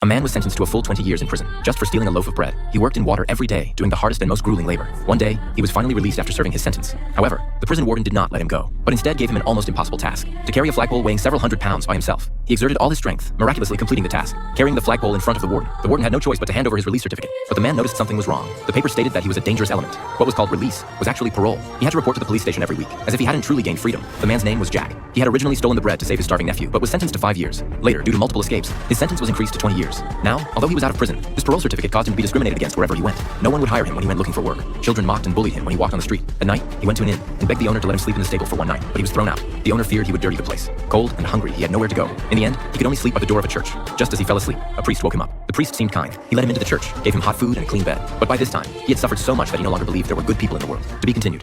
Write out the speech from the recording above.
A man was sentenced to a full 20 years in prison, just for stealing a loaf of bread. He worked in water every day, doing the hardest and most grueling labor. One day, he was finally released after serving his sentence. However, the prison warden did not let him go, but instead gave him an almost impossible task: to carry a flagpole weighing several hundred pounds by himself. He exerted all his strength, miraculously completing the task, carrying the flagpole in front of the warden. The warden had no choice but to hand over his release certificate, but the man noticed something was wrong. The paper stated that he was a dangerous element. What was called release was actually parole. He had to report to the police station every week, as if he hadn't truly gained freedom. The man's name was Jack. He had originally stolen the bread to save his starving nephew, but was sentenced to 5 years. Later, due to multiple escapes, his sentence was increased to 20 years. Now, although he was out of prison, his parole certificate caused him to be discriminated against wherever he went. No one would hire him when he went looking for work. Children mocked and bullied him when he walked on the street. At night, he went to an inn and begged the owner to let him sleep in the stable for one night, but he was thrown out. The owner feared he would dirty the place. Cold and hungry, he had nowhere to go. In the end, he could only sleep at the door of a church. Just as he fell asleep, a priest woke him up. The priest seemed kind. He let him into the church, gave him hot food and a clean bed. But by this time, he had suffered so much that he no longer believed there were good people in the world. To be continued.